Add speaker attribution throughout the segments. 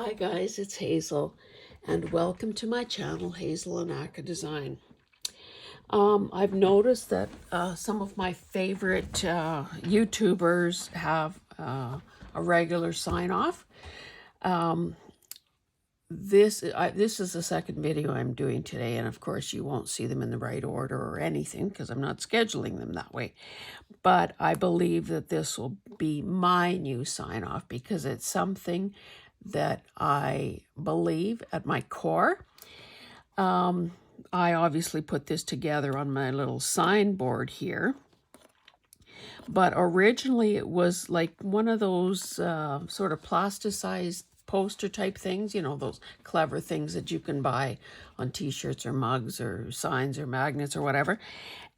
Speaker 1: Hi guys, it's Hazel and welcome to my channel, Hazel and Aka Design. I've noticed that some of my favorite YouTubers have a regular sign off. This is the second video I'm doing today, and of course you won't see them in the right order or anything because I'm not scheduling them that way. But I believe that this will be my new sign off because it's something that I believe at my core. I obviously put this together on my little signboard here, but originally it was like one of those sort of plasticized poster type things, you know, those clever things that you can buy on t-shirts or mugs or signs or magnets or whatever.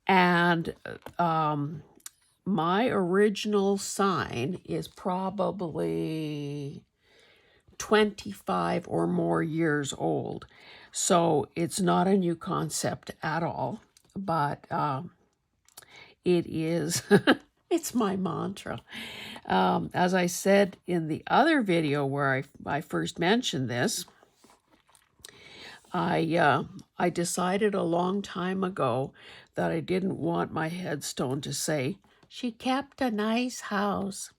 Speaker 1: And my original sign is probably 25 or more years old. So it's not a new concept at all, but it is, it's my mantra. As I said in the other video where I first mentioned this, I decided a long time ago that I didn't want my headstone to say, "She kept a nice house."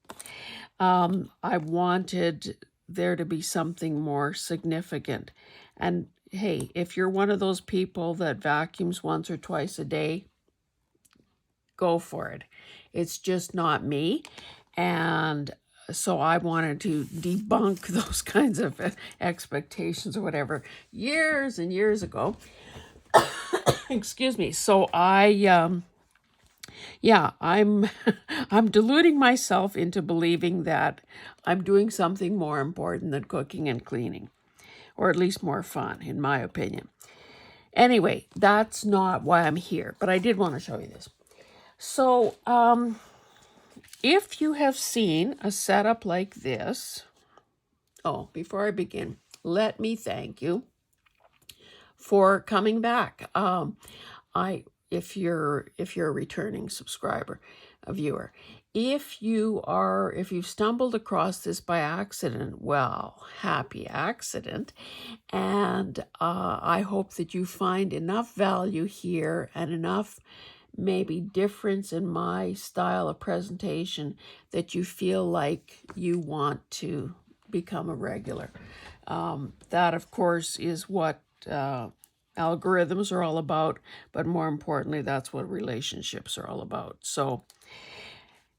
Speaker 1: I wanted there to be something more significant. And hey, if you're one of those people that vacuums once or twice a day, go for it. It's just not me. And so I wanted to debunk those kinds of expectations or whatever years and years ago. Excuse me. So yeah, I'm I'm deluding myself into believing that I'm doing something more important than cooking and cleaning, or at least more fun, in my opinion. Anyway, that's not why I'm here, but I did want to show you this. So, if you have seen a setup like this, before I begin, let me thank you for coming back. If you're a returning subscriber, a viewer, if you've stumbled across this by accident, well, happy accident. And I hope that you find enough value here and enough maybe difference in my style of presentation that you feel like you want to become a regular. That, of course, is what algorithms are all about, but more importantly, that's what relationships are all about. So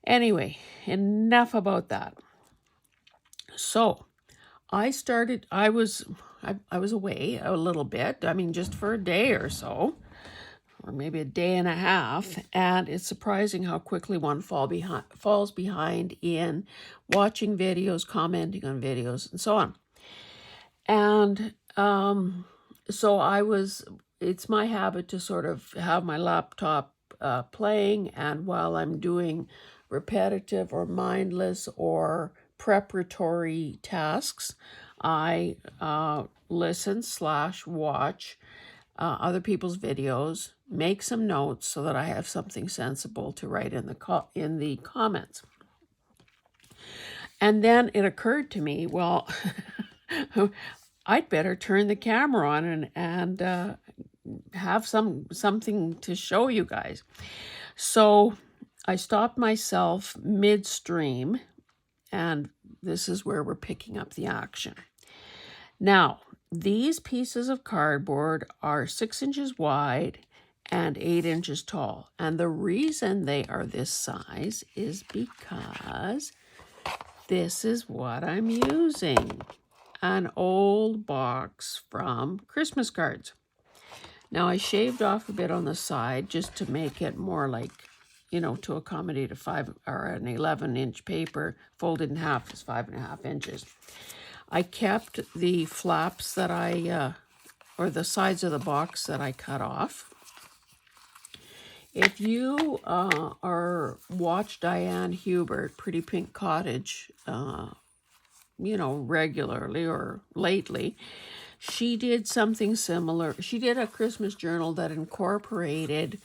Speaker 1: anyway, enough about that. So I was away a little bit. I mean, just for a day or so, or maybe a day and a half. And it's surprising how quickly one falls behind in watching videos, commenting on videos, and so on. And so it's my habit to sort of have my laptop playing, and while I'm doing repetitive or mindless or preparatory tasks, I listen/watch other people's videos, make some notes so that I have something sensible to write in the comments. And then it occurred to me, well, I'd better turn the camera on and have something to show you guys. So I stopped myself midstream, and this is where we're picking up the action. Now, these pieces of cardboard are 6 inches wide and 8 inches tall. And the reason they are this size is because this is what I'm using. An old box from Christmas cards. Now, I shaved off a bit on the side just to make it more like, you know, to accommodate a 5 or an 11-inch paper. Folded in half is 5.5 inches. I kept the flaps that or the sides of the box that I cut off. If you watch Diane Hubert, Pretty Pink Cottage, you know, regularly or lately, she did something similar. She did a Christmas journal that incorporated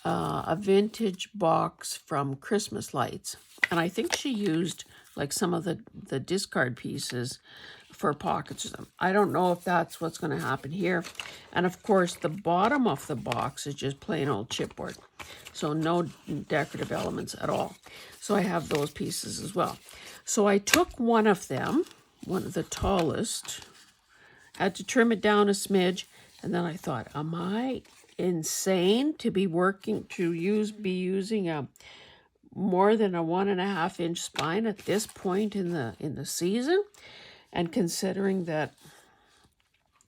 Speaker 1: a vintage box from Christmas lights. And I think she used like some of the discard pieces for pockets or something. I don't know if that's what's going to happen here. And of course, the bottom of the box is just plain old chipboard. So no decorative elements at all. So I have those pieces as well. So I took one of them, one of the tallest, had to trim it down a smidge, and then I thought, am I insane to be using a more than a 1.5 inch spine at this point in the season? And considering that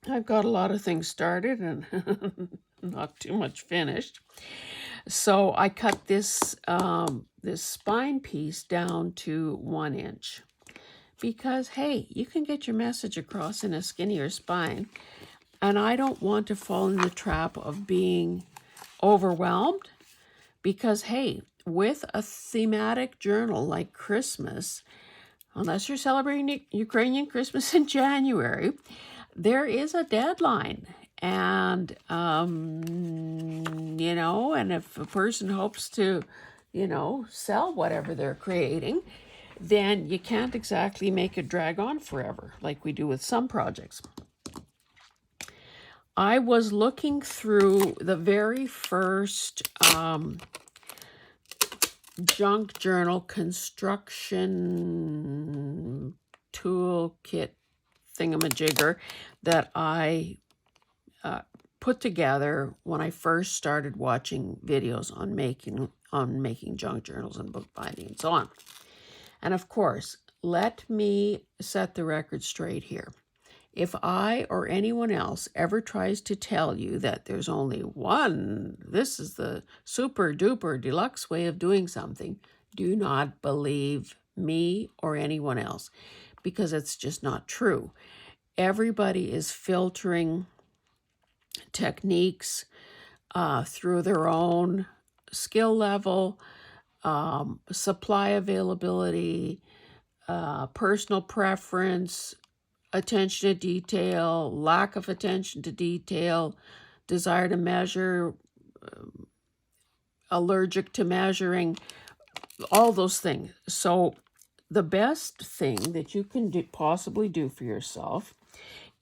Speaker 1: I've got a lot of things started and not too much finished. So I cut this this spine piece down to 1 inch. Because, hey, you can get your message across in a skinnier spine. And I don't want to fall in the trap of being overwhelmed. Because, hey, with a thematic journal like Christmas, unless you're celebrating Ukrainian Christmas in January, there is a deadline. And, you know, and if a person hopes to, you know, sell whatever they're creating, then you can't exactly make it drag on forever like we do with some projects. I was looking through the very first junk journal construction toolkit thingamajigger that I put together when I first started watching videos on making junk journals and bookbinding and so on. And of course, let me set the record straight here. If I or anyone else ever tries to tell you that there's only one, this is the super duper deluxe way of doing something, do not believe me or anyone else, because it's just not true. Everybody is filtering techniques through their own skill level, supply availability, personal preference, attention to detail, lack of attention to detail, desire to measure, allergic to measuring, all those things. So the best thing that you can possibly do for yourself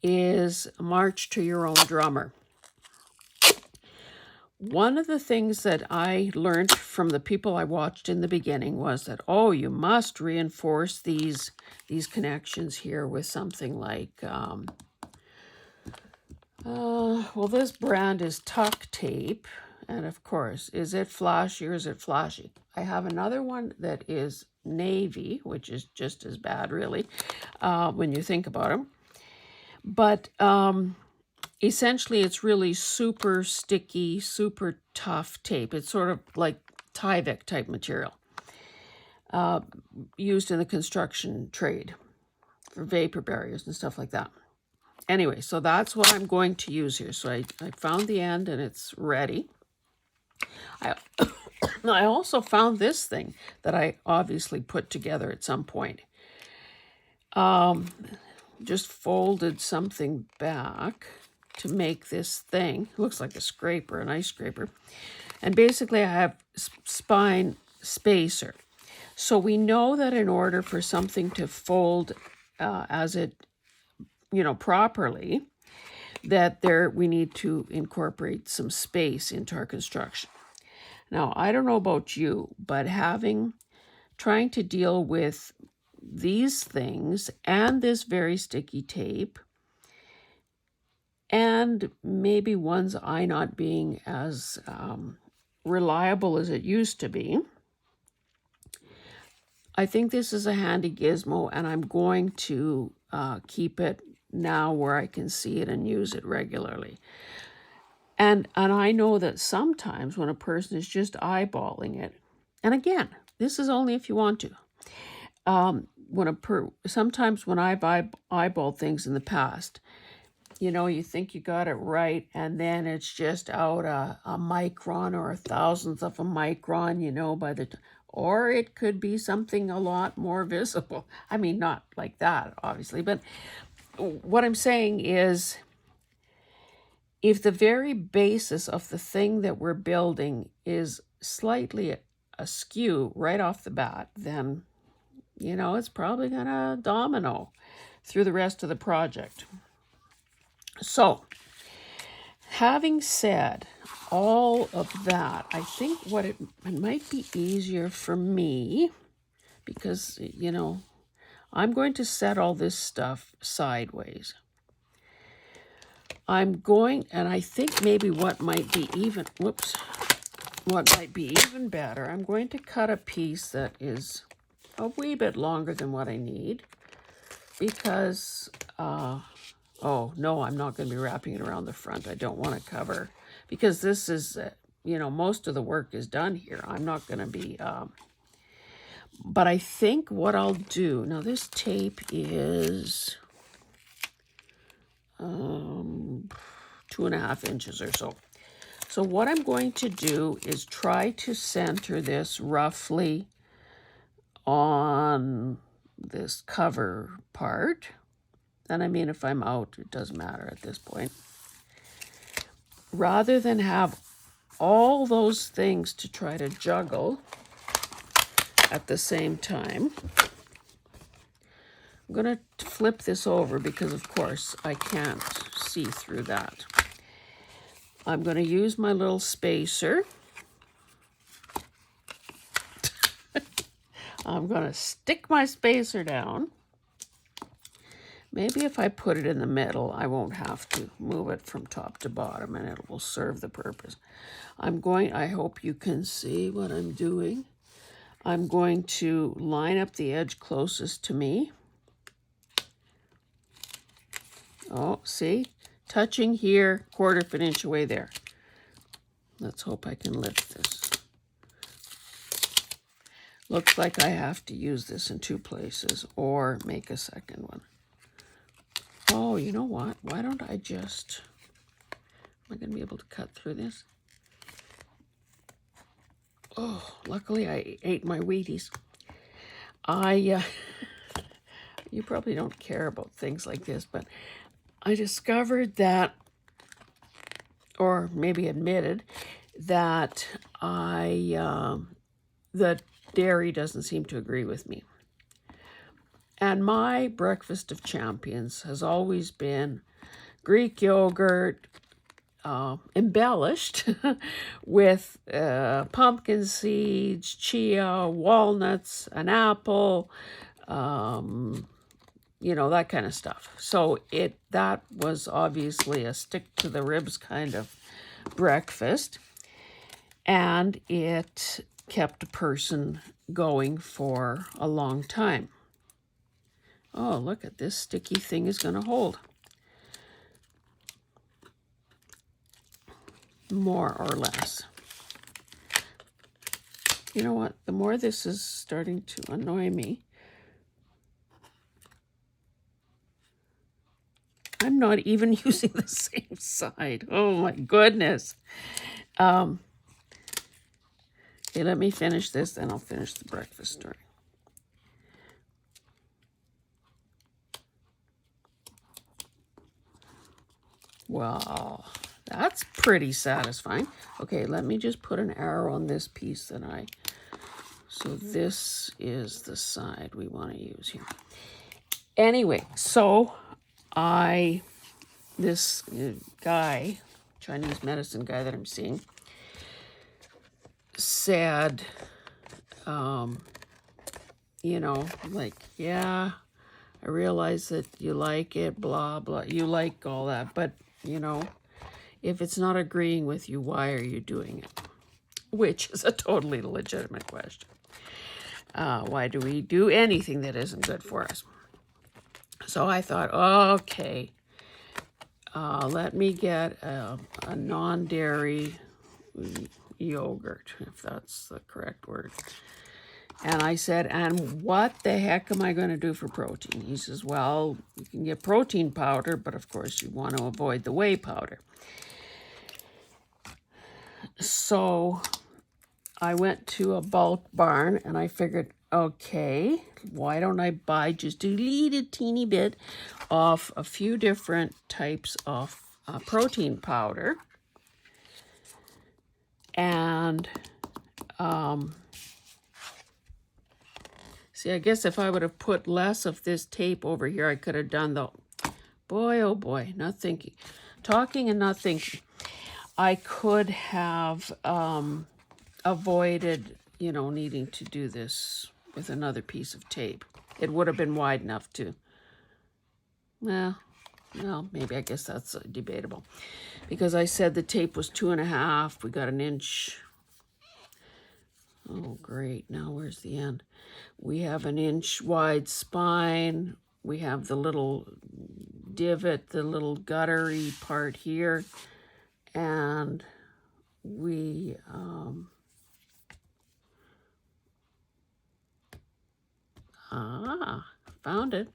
Speaker 1: is march to your own drummer. One of the things that I learned from the people I watched in the beginning was that, oh, you must reinforce these connections here with something like, well, this brand is Tuck Tape. And of course, is it flashy or is it flashy? I have another one that is navy, which is just as bad, really, when you think about them. But essentially, it's really super sticky, super tough tape. It's sort of like Tyvek type material used in the construction trade for vapor barriers and stuff like that. Anyway, so that's what I'm going to use here. So I found the end and it's ready. I also found this thing that I obviously put together at some point. Just folded something back to make this thing. It looks like a scraper, an ice scraper. And basically I have spine spacer. So we know that in order for something to fold as it, you know, properly, that we need to incorporate some space into our construction. Now, I don't know about you, but trying to deal with these things and this very sticky tape, and maybe one's eye not being as reliable as it used to be, I think this is a handy gizmo, and I'm going to keep it now where I can see it and use it regularly. And I know that sometimes when a person is just eyeballing it, and again, this is only if you want to, sometimes when I've eyeballed things in the past, you know, you think you got it right, and then it's just out a micron or a thousandth of a micron, you know, or it could be something a lot more visible. I mean, not like that, obviously, but what I'm saying is, if the very basis of the thing that we're building is slightly askew right off the bat, then you know, it's probably going to domino through the rest of the project. So, having said all of that, I think what it might be easier for me, because, you know, I'm going to set all this stuff sideways. I'm going, and I think maybe what might be even, what might be even better, I'm going to cut a piece that is a wee bit longer than what I need, because, oh, no, I'm not going to be wrapping it around the front. I don't want to cover, because this is, you know, most of the work is done here. I'm not going to be, but I think what I'll do, now this tape is 2.5 inches or so. So what I'm going to do is try to center this roughly on this cover part. And I mean, if I'm out, it doesn't matter at this point. Rather than have all those things to try to juggle at the same time, I'm going to flip this over because, of course, I can't see through that. I'm going to use my little spacer. I'm going to stick my spacer down. Maybe if I put it in the middle, I won't have to move it from top to bottom, and it will serve the purpose. I hope you can see what I'm doing. I'm going to line up the edge closest to me. Oh, see? Touching here, 1/4 of an inch away there. Let's hope I can lift this. Looks like I have to use this in 2 places or make a second one. Oh, you know what? Why don't I just... Am I going to be able to cut through this? Oh, luckily I ate my Wheaties. You probably don't care about things like this, but I discovered that, or maybe admitted, that the dairy doesn't seem to agree with me. And my breakfast of champions has always been Greek yogurt, embellished with pumpkin seeds, chia, walnuts, an apple, you know, that kind of stuff. So that was obviously a stick to the ribs kind of breakfast, and it kept a person going for a long time. Oh, look at this sticky thing is going to hold. More or less. You know what? The more this is starting to annoy me, I'm not even using the same side. Oh my goodness. Okay, let me finish this, then I'll finish the breakfast story. Well, that's pretty satisfying. Okay, let me just put an arrow on this piece so this is the side we want to use here. Anyway, so this guy, Chinese medicine guy that I'm seeing, said, you know, like, yeah, I realize that you like it, blah, blah, you like all that, but, you know, if it's not agreeing with you, why are you doing it? Which is a totally legitimate question. Why do we do anything that isn't good for us? So I thought, okay, let me get a non-dairy yogurt, if that's the correct word. And I said, and what the heck am I going to do for protein? He says, well, you can get protein powder, but of course you want to avoid the whey powder. So I went to a bulk barn and I figured, okay, why don't I buy just a little teeny bit of a few different types of protein powder, and See, I guess if I would have put less of this tape over here, I could have done the, boy, oh boy, not thinking. Talking and not thinking. I could have avoided, you know, needing to do this with another piece of tape. It would have been wide enough to, well, maybe I guess that's debatable. Because I said the tape was 2.5, we got 1 inch. Oh, great, now where's the end? We have 1 inch wide spine. We have the little divot, the little guttery part here. And we, found it.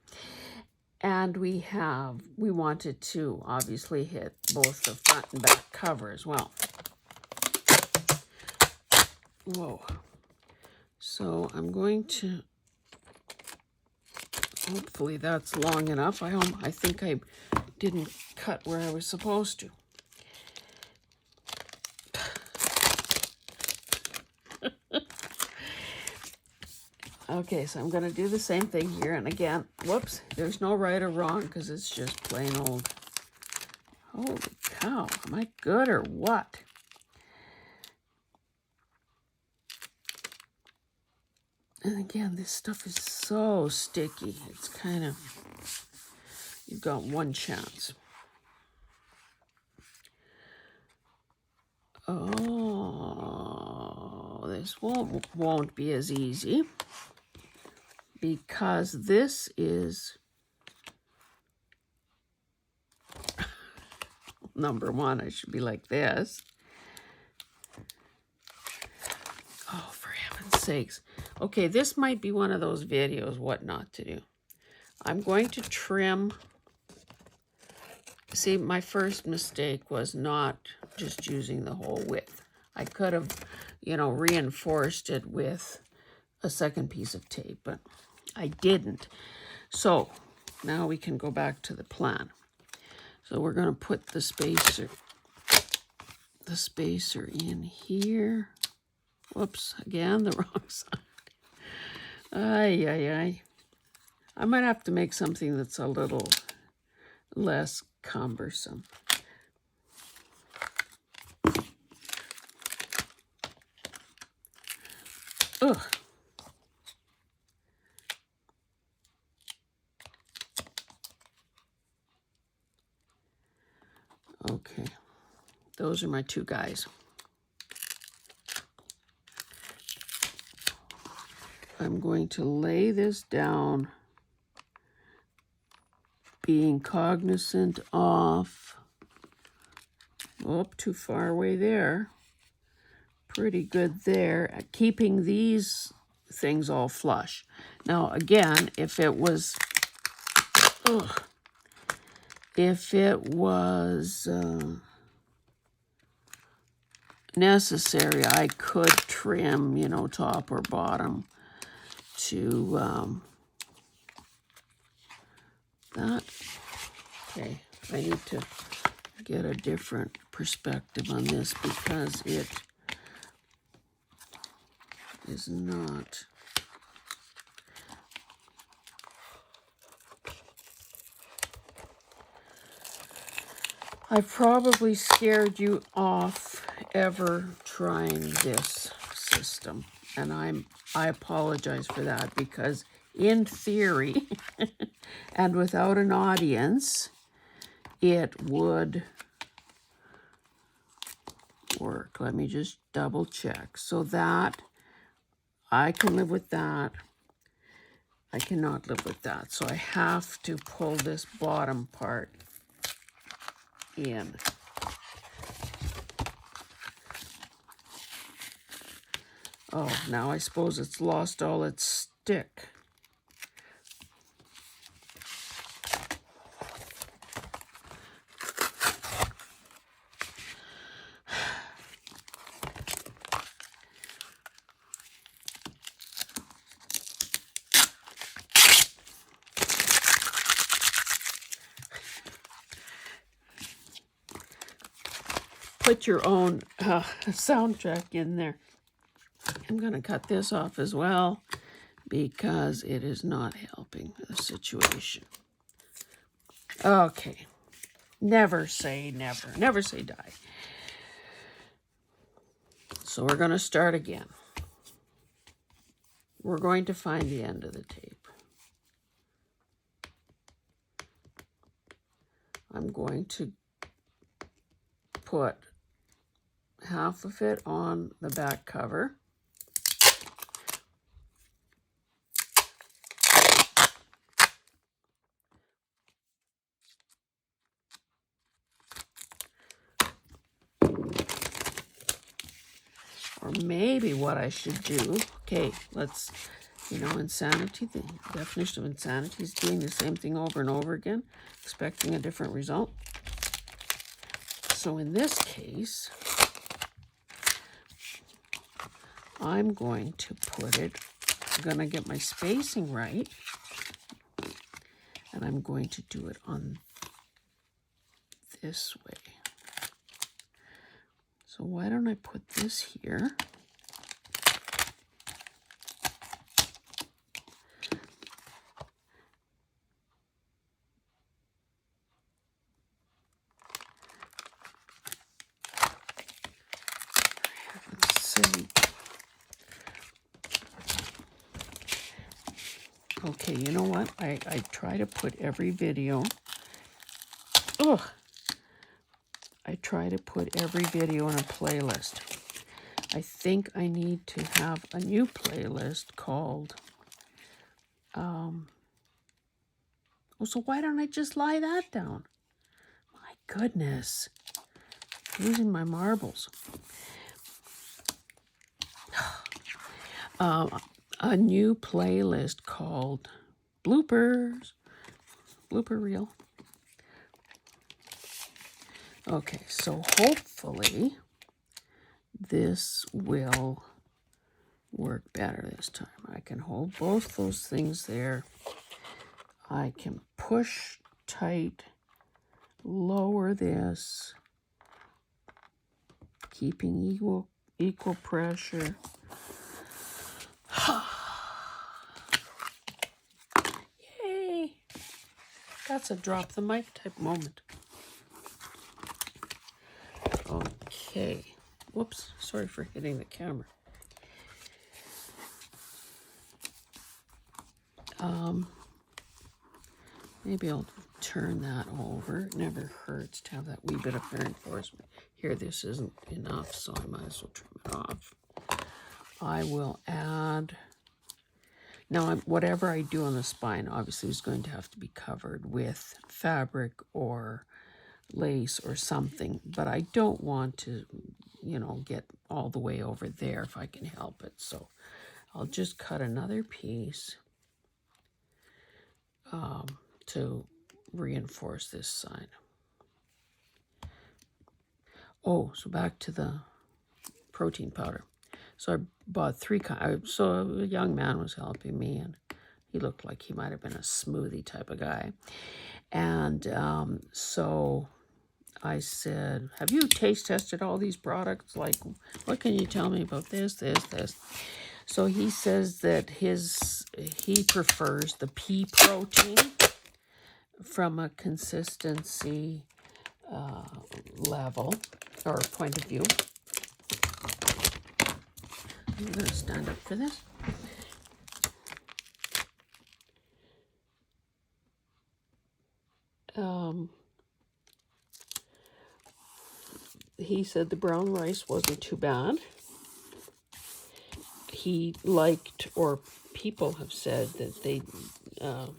Speaker 1: And we wanted to obviously hit both the front and back cover as well. Whoa. So I'm going to, hopefully that's long enough. I think I didn't cut where I was supposed to. Okay, so I'm going to do the same thing here. And again, whoops, there's no right or wrong because it's just plain old. Holy cow, am I good or what? And again, this stuff is so sticky. It's kind of, you've got one chance. Oh, this won't be as easy. Because this is number one, I should be like this. Oh, for heaven's sakes. Okay, this might be one of those videos, what not to do. I'm going to trim. See, my first mistake was not just using the whole width. I could have, you know, reinforced it with a second piece of tape, but I didn't. So now we can go back to the plan. So we're going to put the spacer in here. Whoops, again, the wrong side. Ay, ay, ay. I might have to make something that's a little less cumbersome. Ugh. Okay, those are my two guys. I'm going to lay this down, being cognizant of, oh, too far away there. Pretty good there at keeping these things all flush. Now, again, if it was, necessary, I could trim, you know, top or bottom to that. Okay, I need to get a different perspective on this because it is not. I probably scared you off ever trying this system, and I apologize for that because in theory and without an audience, it would work. Let me just double check. So that, I can live with that. I cannot live with that. So I have to pull this bottom part in. Oh, now I suppose it's lost all its stick. Put your own soundtrack in there. I'm going to cut this off as well because it is not helping the situation. Okay. Never say never. Never say die. So we're going to start again. We're going to find the end of the tape. I'm going to put half of it on the back cover. Or maybe what I should do, okay, let's, insanity, the definition of insanity is doing the same thing over and over again, expecting a different result. So in this case, I'm going to put it, I'm going to get my spacing right, and I'm going to do it on this way. So why don't I put this here? Okay, you know what? I try to put every video. I try to put every video in a playlist. I think I need to have a new playlist called, so why don't I just lie that down? My goodness. Losing my marbles. A new playlist called Bloopers. Blooper Reel. Okay, so hopefully this will work better this time. I can hold both those things there. I can push tight, lower this, keeping equal pressure. Yay! That's a drop the mic type moment. Okay. Whoops, sorry for hitting the camera. Maybe I'll turn that over. It never hurts to have that wee bit of reinforcement. Here, this isn't enough, so I might as well trim it off. I will add... Now, whatever I do on the spine, obviously, is going to have to be covered with fabric or lace or something, but I don't want to, get all the way over there if I can help it. So I'll just cut another piece to reinforce this side. Oh, so back to the protein powder. So I bought 3 kinds. So a young man was helping me, and he looked like he might have been a smoothie type of guy. And so I said, have you taste tested all these products? Like, what can you tell me about this? So he says that he prefers the pea protein from a consistency level or point of view. I'm going to stand up for this. He said the brown rice wasn't too bad. He liked, or people have said that they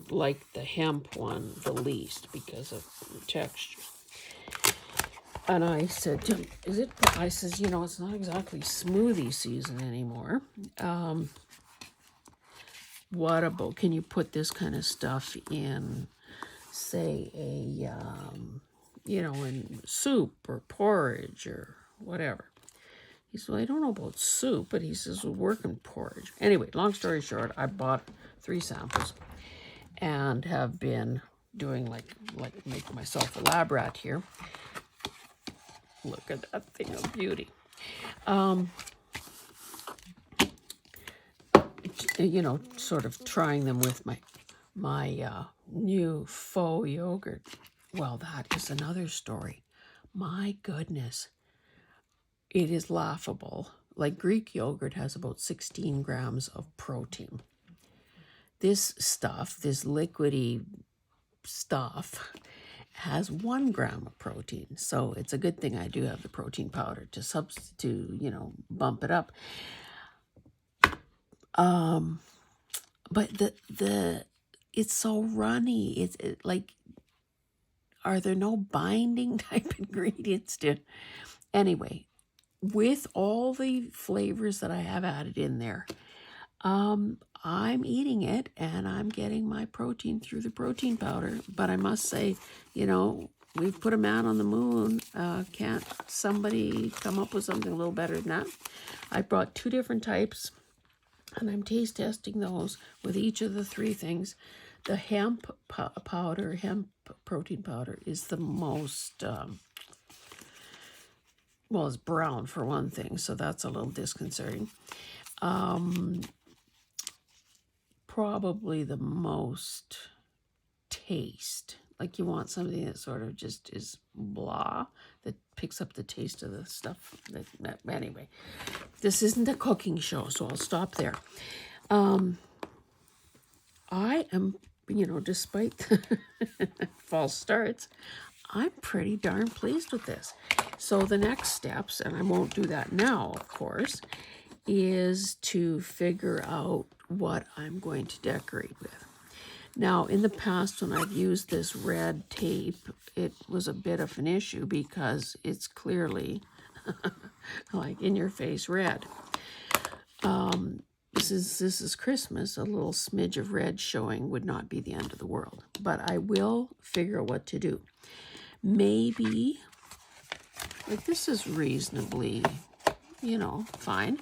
Speaker 1: liked the hemp one the least because of the texture. And I said to him, I says, it's not exactly smoothie season anymore. What about, can you put this kind of stuff in, say, in soup or porridge or whatever? He said, well, I don't know about soup, but he says, we'll work in porridge. Anyway, long story short, I bought 3 samples and have been doing like making myself a lab rat here. Look at that thing of beauty. you know, sort of trying them with my new faux yogurt. Well, that is another story. My goodness, it is laughable. Like Greek yogurt has about 16 grams of protein. This stuff, this liquidy stuff, has 1 gram of protein. So it's a good thing I do have the protein powder to substitute, you know, bump it up. But it's so runny. It's like, are there no binding type ingredients to? Anyway, with all the flavors that I have added in there, I'm eating it and I'm getting my protein through the protein powder. But I must say, you know, we've put a man on the moon. Can't somebody come up with something a little better than that? I brought 2 different types, and I'm taste testing those with each of the 3 things. The hemp powder, hemp protein powder, is the most, well, it's brown for one thing, so that's a little disconcerting. Probably the most taste. Like you want something that sort of just is blah, that picks up the taste of the stuff. Anyway, this isn't a cooking show, so I'll stop there. I am, you know, despite false starts, I'm pretty darn pleased with this. So the next steps, and I won't do that now, of course, is to figure out what I'm going to decorate with. Now, in the past, when I've used this red tape, it was a bit of an issue because it's clearly like in your face red. This is Christmas. A little smidge of red showing would not be the end of the world, but I will figure out what to do. Maybe, like, this is reasonably, you know, fine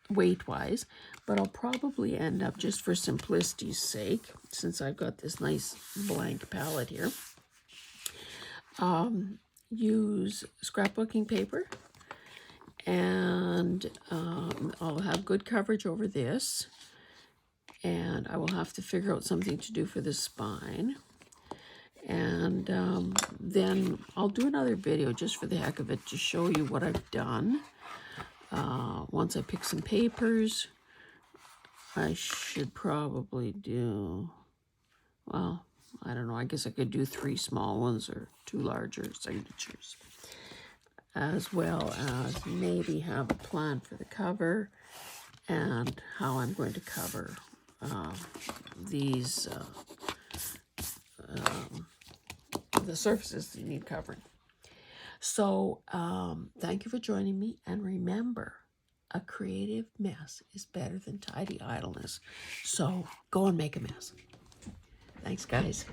Speaker 1: weight-wise, but I'll probably end up, just for simplicity's sake, since I've got this nice blank palette here, use scrapbooking paper, and I'll have good coverage over this, and I will have to figure out something to do for the spine. And then I'll do another video just for the heck of it to show you what I've done. Once I pick some papers, I should probably do, well, I don't know, I guess I could do 3 small ones or 2 larger signatures, as well as maybe have a plan for the cover and how I'm going to cover these, the surfaces that need covering. So thank you for joining me, and remember, a creative mess is better than tidy idleness. So go and make a mess. Thanks, guys.